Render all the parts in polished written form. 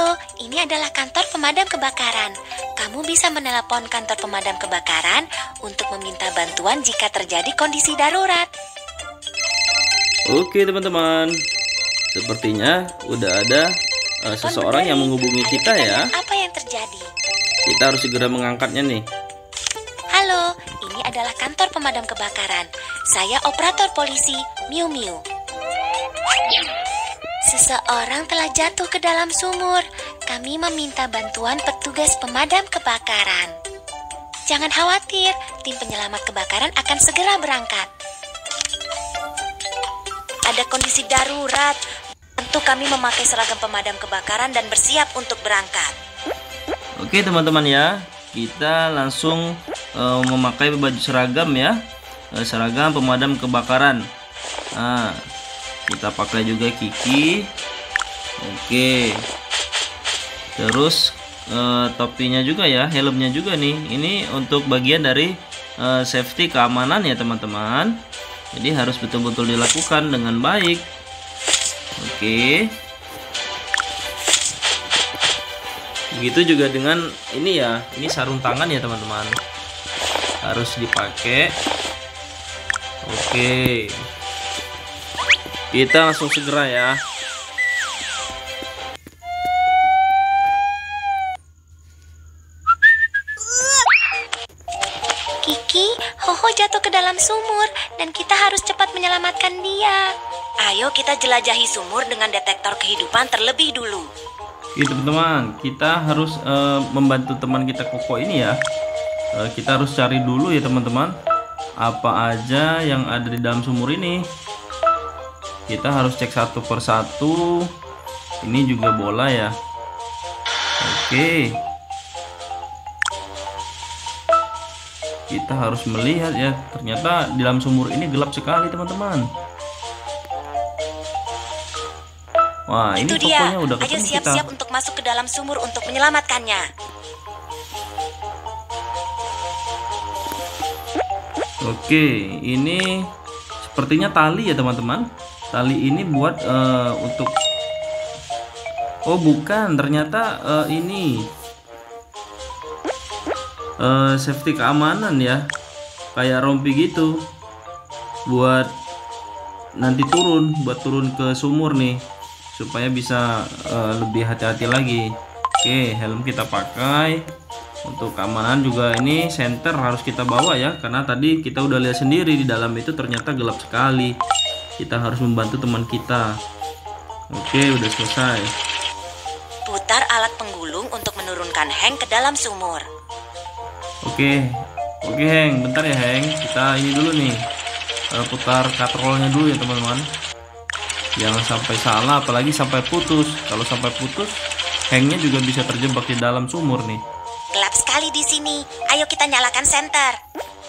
Halo, ini adalah kantor pemadam kebakaran. Kamu bisa menelepon kantor pemadam kebakaran untuk meminta bantuan jika terjadi kondisi darurat. Oke teman-teman, sepertinya udah ada seseorang yang menghubungi kita ya. Apa yang terjadi? Kita harus segera mengangkatnya nih. Halo, ini adalah kantor pemadam kebakaran. Saya operator polisi Miu Miu. Seseorang telah jatuh ke dalam sumur. Kami meminta bantuan petugas pemadam kebakaran. Jangan khawatir, tim penyelamat kebakaran akan segera berangkat. Ada kondisi darurat. Tentu kami memakai seragam pemadam kebakaran dan bersiap untuk berangkat. Oke teman-teman ya, kita langsung memakai baju seragam ya, seragam pemadam kebakaran. Nah, kita pakai juga Kiki. Oke. Terus topinya juga ya, helmnya juga nih. Ini untuk bagian dari safety keamanan ya teman-teman. Jadi harus betul-betul dilakukan dengan baik. Oke. Begitu juga dengan ini ya, ini sarung tangan ya teman-teman. Harus dipakai. Oke. Kita langsung segera ya. Kiki, Hoho jatuh ke dalam sumur dan kita harus cepat menyelamatkan dia. Ayo kita jelajahi sumur dengan detektor kehidupan terlebih dulu. Oke teman-teman, kita harus membantu teman kita Koko ini ya. Kita harus cari dulu ya teman-teman, apa aja yang ada di dalam sumur ini. Kita harus cek satu persatu. Ini juga bola ya. Oke. Kita harus melihat ya. Ternyata di dalam sumur ini gelap sekali teman-teman. Wah, ini itu dia. pokoknya udah Ayo ketemu siap-siap kita. untuk masuk ke dalam sumur untuk menyelamatkannya. Oke, ini sepertinya tali ya teman-teman. Tali ini buat untuk, oh bukan, ternyata ini safety keamanan ya, kayak rompi gitu, buat nanti buat turun ke sumur nih, supaya bisa lebih hati-hati lagi. Oke, helm kita pakai. Untuk keamanan juga ini senter harus kita bawa ya, karena tadi kita udah lihat sendiri di dalam itu ternyata gelap sekali. Kita harus membantu teman kita. Oke, udah selesai. Putar alat penggulung untuk menurunkan Hank ke dalam sumur. Oke, Hank, bentar ya Hank. Kita ini dulu nih, putar katrolnya dulu ya teman-teman. Jangan sampai salah, apalagi sampai putus. Kalau sampai putus, Hanknya juga bisa terjebak di dalam sumur nih. Gelap sekali di sini. Ayo kita nyalakan senter.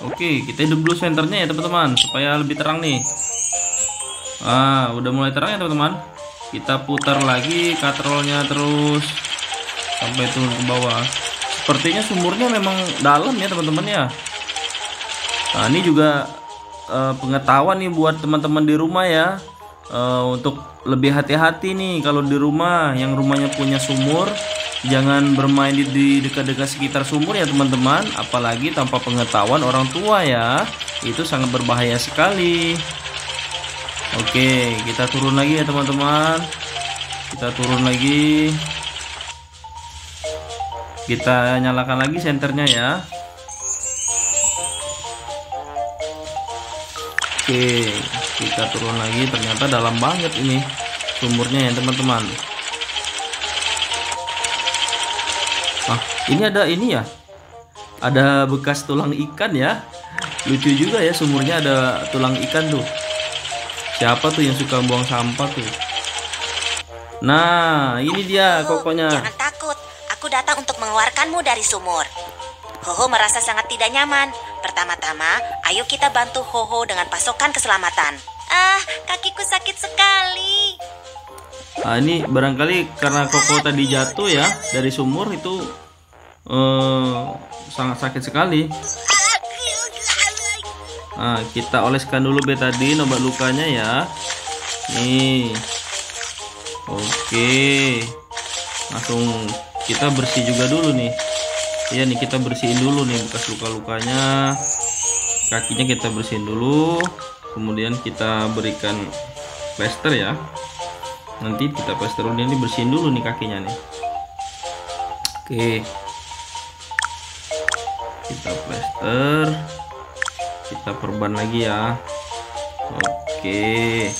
Oke, kita hidup dulu senternya ya teman-teman, supaya lebih terang nih. Udah mulai terang ya teman-teman. Kita putar lagi katrolnya terus sampai turun ke bawah. Sepertinya sumurnya memang dalam ya teman-teman ya. Nah, ini juga pengetahuan nih buat teman-teman di rumah ya. Untuk lebih hati-hati nih kalau di rumah, yang rumahnya punya sumur, jangan bermain di dekat-dekat sekitar sumur ya teman-teman, apalagi tanpa pengetahuan orang tua ya. Itu sangat berbahaya sekali. Oke, kita turun lagi ya teman-teman. Kita turun lagi. Kita nyalakan lagi senternya ya. Oke, kita turun lagi. Ternyata dalam banget ini sumurnya ya teman-teman. Ini ada ini ya, ada bekas tulang ikan ya. Lucu juga ya, sumurnya ada tulang ikan tuh. Siapa tuh yang suka buang sampah tuh? Nah, ini dia Kokonya. Jangan takut, aku datang untuk mengeluarkanmu dari sumur. Hoho merasa sangat tidak nyaman. Pertama-tama, ayo kita bantu Hoho dengan pasokan keselamatan. Kakiku sakit sekali. Ini barangkali karena Koko tadi jatuh ya dari sumur itu, sangat sakit sekali. Nah, kita oleskan dulu betadin obat lukanya ya. Nih. Oke. langsung kita bersih juga dulu nih. Ya nih, kita bersihin dulu nih bekas luka-lukanya. Kakinya kita bersihin dulu, kemudian kita berikan plester ya. Nanti kita plester dulu, ini bersihin dulu nih kakinya nih. Oke, kita plester, kita perban lagi ya. Oke,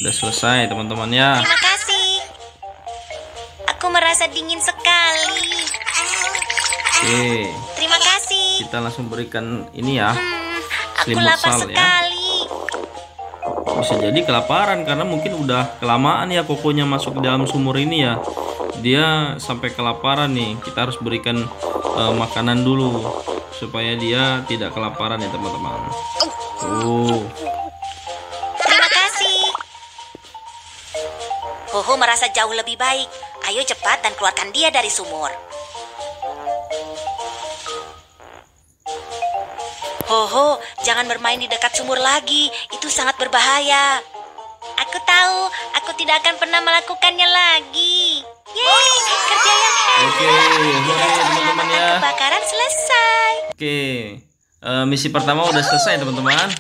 udah selesai teman-teman ya. Terima kasih. Aku merasa dingin sekali. Oke, Terima kasih. kita langsung berikan ini ya, Aku selimut lapar sal ya. sekali. Bisa jadi kelaparan karena mungkin udah kelamaan ya kokonya masuk ke dalam sumur ini ya. Dia sampai kelaparan nih. Kita harus berikan makanan dulu supaya dia tidak kelaparan ya teman-teman. Terima kasih. Hoho merasa jauh lebih baik. Ayo cepat dan keluarkan dia dari sumur. Hoho, jangan bermain di dekat sumur lagi. Itu sangat berbahaya. Aku tahu, aku tidak akan pernah melakukannya lagi. Yeay, kerja yang hebat. Oke, hore teman-teman ya. Kebakaran selesai. Oke, misi pertama udah selesai teman-teman.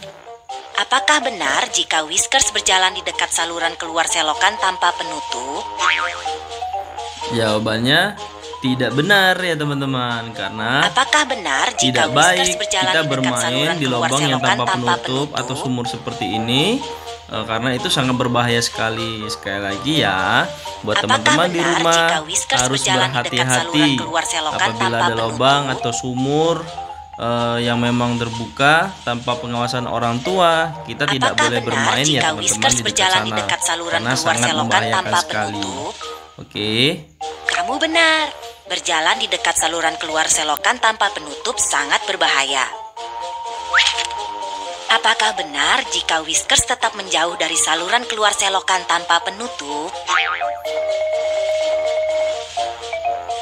Apakah benar jika Whiskers berjalan di dekat saluran keluar selokan tanpa penutup? Jawabannya tidak benar ya teman-teman, karena Apakah benar jika tidak Whiskers baik berjalan kita di dekat saluran bermain di keluar lubang yang selokan tanpa penutup atau sumur seperti ini, karena itu sangat berbahaya sekali. Sekali lagi ya, buat Apakah teman-teman di benar rumah jika Whiskers harus berjalan di dekat berhati-hati saluran keluar selokan apabila tanpa ada lubang penutup? atau sumur yang memang terbuka tanpa pengawasan orang tua. Kita tidak Apakah boleh benar bermain ya jika teman-teman Whiskers di dekat berjalan sana, di dekat saluran karena keluar sangat selokan membahayakan tanpa sekali. penutup? Oke. Kamu benar. Berjalan di dekat saluran keluar selokan tanpa penutup sangat berbahaya. Apakah benar jika Whiskers tetap menjauh dari saluran keluar selokan tanpa penutup?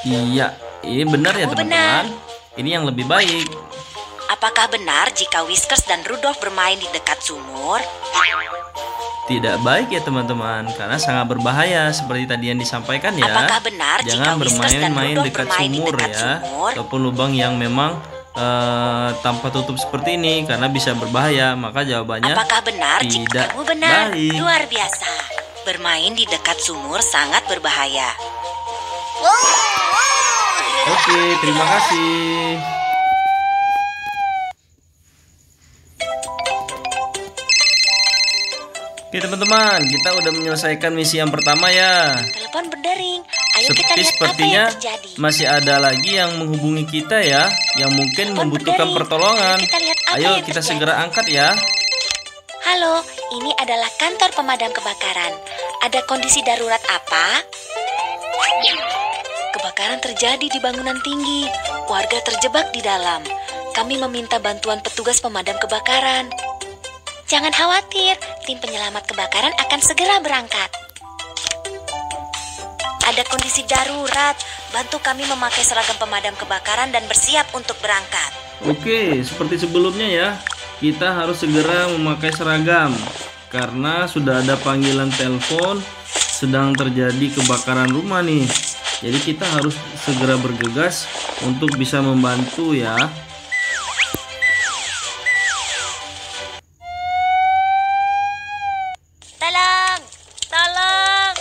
Iya, ini benar ya Kamu teman-teman. benar. Ini yang lebih baik. Apakah benar jika Whiskers dan Rudolph bermain di dekat sumur? Tidak baik ya teman-teman, karena sangat berbahaya seperti tadi yang disampaikan ya. Apakah benar Jangan jika Whiskers dan bermain-main Rudolph dekat bermain di sumur dekat ya, sumur? ataupun lubang yang memang tanpa tutup seperti ini, karena bisa berbahaya. Maka jawabannya Apakah benar jika tidak kamu benar? baik. Luar biasa. Bermain di dekat sumur sangat berbahaya. Oke, terima kasih. Oke teman-teman, kita udah menyelesaikan misi yang pertama ya. Telepon berdering. Ayo kita lihat apa Sepertinya yang terjadi. masih ada lagi yang menghubungi kita ya, yang mungkin Telepon membutuhkan berdering. pertolongan. Ayo kita lihat apa Ayo yang kita terjadi. segera angkat ya. Halo, ini adalah kantor pemadam kebakaran. Ada kondisi darurat apa? Kebakaran terjadi di bangunan tinggi. Warga terjebak di dalam. Kami meminta bantuan petugas pemadam kebakaran. Jangan khawatir, tim penyelamat kebakaran akan segera berangkat. Ada kondisi darurat. Bantu kami memakai seragam pemadam kebakaran dan bersiap untuk berangkat. Oke, seperti sebelumnya ya, kita harus segera memakai seragam karena sudah ada panggilan telepon sedang terjadi kebakaran rumah nih. Jadi kita harus segera bergegas untuk bisa membantu ya. Tolong! Tolong!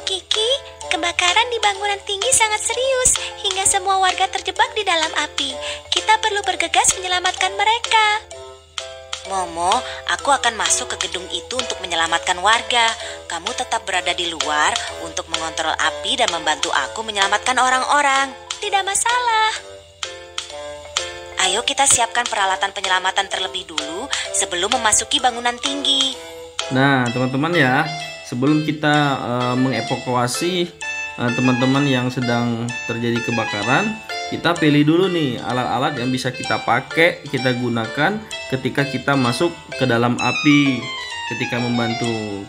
Kiki, kebakaran di bangunan tinggi sangat serius hingga semua warga terjebak di dalam api. Kita perlu bergegas menyelamatkan mereka. Momo, aku akan masuk ke gedung itu untuk menyelamatkan warga. Kamu tetap berada di luar untuk mengontrol api dan membantu aku menyelamatkan orang-orang. Tidak masalah. Ayo kita siapkan peralatan penyelamatan terlebih dulu sebelum memasuki bangunan tinggi. Nah, teman-teman ya, sebelum kita mengevakuasi teman-teman yang sedang terjadi kebakaran, kita pilih dulu nih alat-alat yang bisa kita pakai, kita gunakan ketika kita masuk ke dalam api, ketika membantu.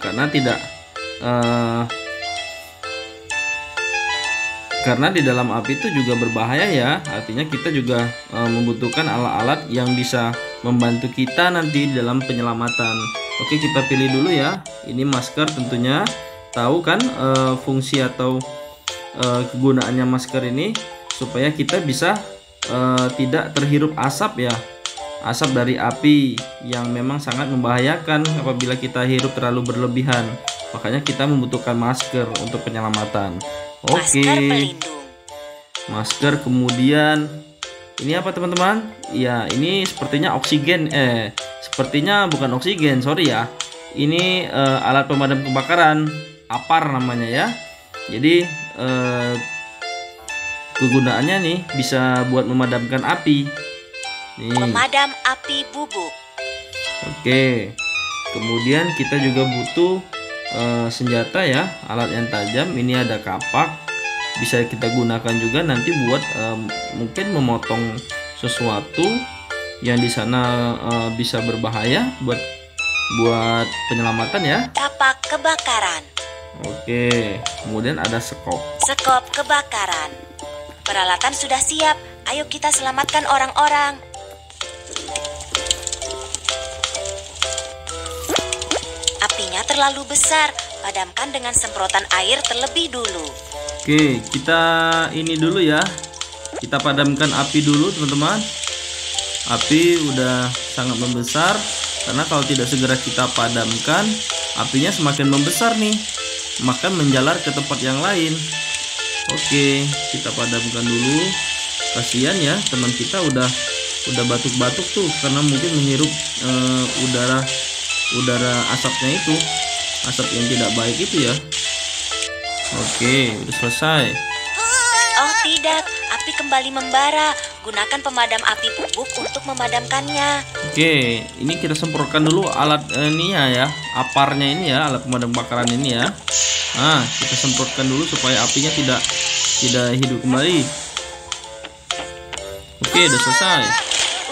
Karena di dalam api itu juga berbahaya ya, artinya kita juga membutuhkan alat-alat yang bisa membantu kita nanti di dalam penyelamatan. Oke, kita pilih dulu ya. Ini masker tentunya, tahu kan fungsi atau kegunaannya masker ini, supaya kita bisa tidak terhirup asap ya, asap dari api yang memang sangat membahayakan apabila kita hirup terlalu berlebihan. Makanya kita membutuhkan masker untuk penyelamatan. Masker pelindung. Masker, kemudian ini apa teman-teman? Ya, ini sepertinya oksigen. Sepertinya bukan oksigen, sorry ya. Ini alat pemadam kebakaran, APAR namanya ya. Jadi kegunaannya nih bisa buat memadamkan api. Nih. Pemadam api bubuk. Oke. Kemudian kita juga butuh senjata ya, alat yang tajam. Ini ada kapak. Bisa kita gunakan juga nanti buat mungkin memotong sesuatu yang di sana bisa berbahaya buat penyelamatan ya. Kapak kebakaran. Oke. Kemudian ada sekop. Sekop kebakaran. Peralatan sudah siap. Ayo kita selamatkan orang-orang. Apinya terlalu besar. Padamkan dengan semprotan air terlebih dulu. Oke, kita ini dulu ya. Kita padamkan api dulu, teman-teman. Api udah sangat membesar, karena kalau tidak segera kita padamkan, apinya semakin membesar nih, maka menjalar ke tempat yang lain. Oke, kita padamkan dulu. Kasihan ya, teman kita udah batuk-batuk tuh, karena mungkin menghirup udara asapnya itu, asap yang tidak baik itu ya. Oke, udah selesai. Oh tidak, api kembali membara. Gunakan pemadam api bubuk untuk memadamkannya. Oke, ini kita semprotkan dulu alat ya, aparnya ini ya, alat pemadam kebakaran ini ya. Nah, kita semprotkan dulu supaya apinya tidak hidup kembali. Oke, udah selesai.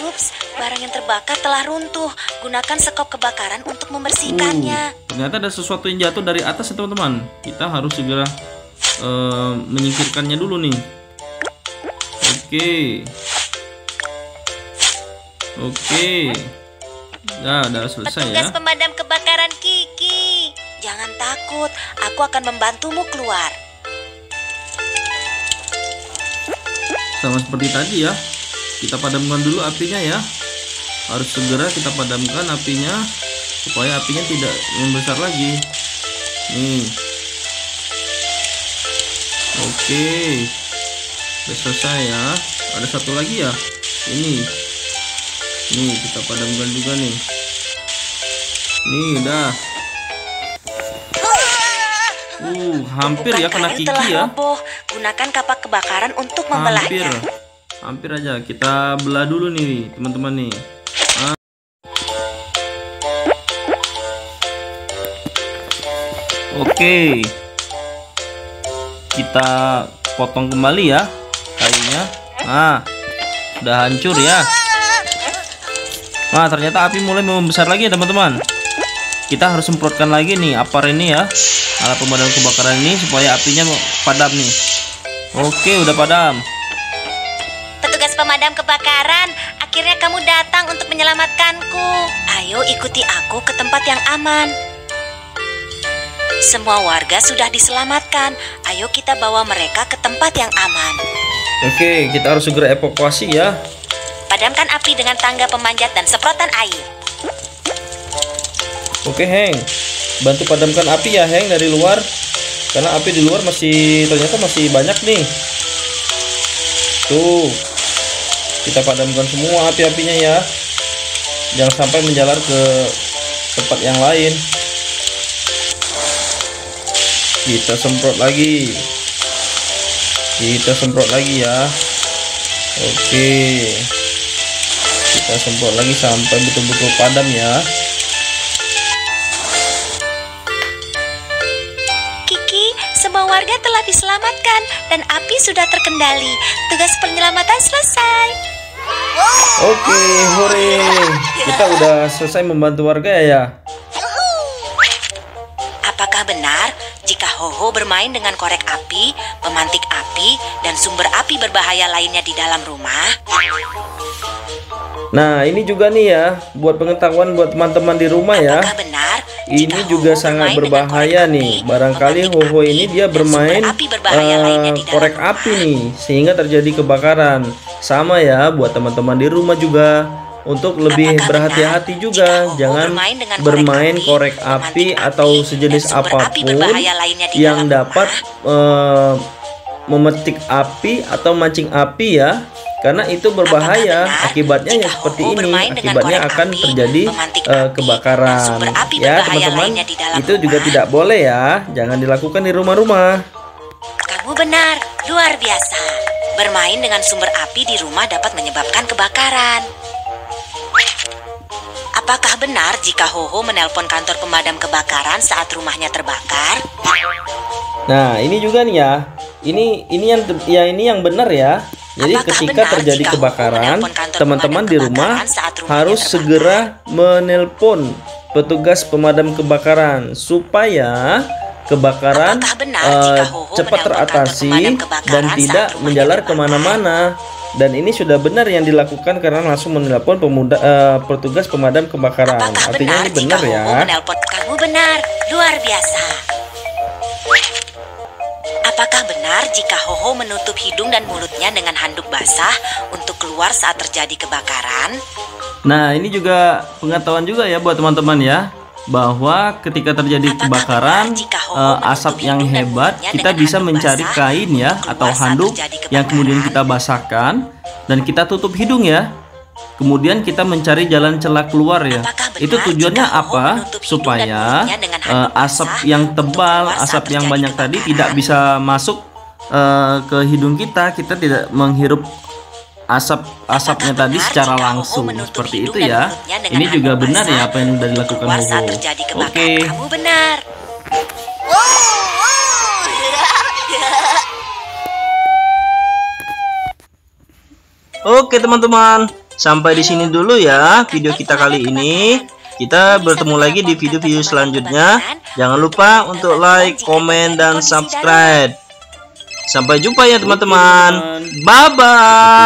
Ups, barang yang terbakar telah runtuh. Gunakan sekop kebakaran untuk membersihkannya. Ternyata ada sesuatu yang jatuh dari atas ya teman-teman. Kita harus segera menyingkirkannya dulu nih. Oke. Nah, udah selesai ya. Petugas pemadam kebakaran Kiki, jangan takut. Aku akan membantumu keluar. Sama seperti tadi ya. Kita padamkan dulu apinya ya. Harus segera kita padamkan apinya supaya apinya tidak membesar lagi. Nih. Oke. Udah selesai ya. Ada satu lagi ya. Ini. Nih, kita padamkan juga nih. Nih, udah. Hampir ya kena Kiki ya. Roboh. Gunakan kapak kebakaran untuk membelahnya. Hampir aja. Kita belah dulu nih, teman-teman nih. Oke. Kita potong kembali ya kayunya. Nah, udah hancur ya. Nah, ternyata api mulai membesar lagi ya teman-teman. Kita harus semprotkan lagi nih apar ini ya, alat pemadam kebakaran ini, supaya apinya padam nih. Oke, udah padam. Petugas pemadam kebakaran, akhirnya kamu datang untuk menyelamatkanku. Ayo ikuti aku ke tempat yang aman. Semua warga sudah diselamatkan. Ayo kita bawa mereka ke tempat yang aman. Oke, kita harus segera evakuasi ya. Padamkan api dengan tangga pemanjat dan semprotan air. Oke, Heng. Bantu padamkan api ya, Heng, dari luar. Karena api di luar ternyata masih banyak nih. Tuh. Kita padamkan semua api-apinya ya. Jangan sampai menjalar ke tempat yang lain. Kita semprot lagi. Ya. Oke. Kita semprot lagi sampai betul-betul padam ya. Kiki, semua warga telah diselamatkan dan api sudah terkendali. Tugas penyelamatan selesai. Oke, hore. Kita udah selesai membantu warga ya. Apakah benar jika Ho-Ho bermain dengan korek api, pemantik api, dan sumber api berbahaya lainnya di dalam rumah? Nah, ini juga nih ya, buat pengetahuan buat teman-teman di rumah ya. Apakah benar Ini juga sangat berbahaya nih. Barangkali Ho-Ho ini dia bermain korek api nih, sehingga terjadi kebakaran. Sama ya buat teman-teman di rumah juga. Untuk lebih berhati-hati juga, jangan bermain korek api atau sejenis apapun yang dapat memetik api atau mancing api ya. Karena itu berbahaya, akibatnya ya seperti ini, akibatnya akan terjadi kebakaran. Ya teman-teman, itu juga tidak boleh ya, jangan dilakukan di rumah-rumah. Kamu benar, luar biasa. Bermain dengan sumber api di rumah dapat menyebabkan kebakaran. Apakah benar jika Ho-Ho menelpon kantor pemadam kebakaran saat rumahnya terbakar? Nah, ini juga nih ya. Ini yang benar ya. Jadi ketika terjadi kebakaran, teman-teman di rumah harus segera menelpon petugas pemadam kebakaran supaya kebakaran cepat teratasi dan tidak menjalar kemana-mana. Dan ini sudah benar yang dilakukan karena langsung menelpon petugas pemadam kebakaran. Artinya ini benar ya. Kamu benar, luar biasa. Apakah benar jika Ho-Ho menutup hidung dan mulutnya dengan handuk basah untuk keluar saat terjadi kebakaran? Nah, ini juga pengetahuan juga ya buat teman-teman ya, bahwa ketika terjadi kebakaran, asap yang hebat, kita bisa mencari kain ya atau handuk yang kemudian kita basahkan dan kita tutup hidung ya. Kemudian kita mencari jalan celah keluar ya. Itu tujuannya apa? Supaya asap yang tebal, asap yang banyak tadi tidak bisa masuk ke hidung kita. Kita tidak menghirup asapnya tadi secara langsung. Seperti itu ya. Ini juga benar ya apa yang sudah dilakukan Ho-Ho. Oke. Kamu benar. Oke teman-teman, sampai di sini dulu ya video kita kali ini. Kita bertemu lagi di video-video selanjutnya. Jangan lupa untuk like, komen, dan subscribe. Sampai jumpa ya teman-teman. Bye-bye.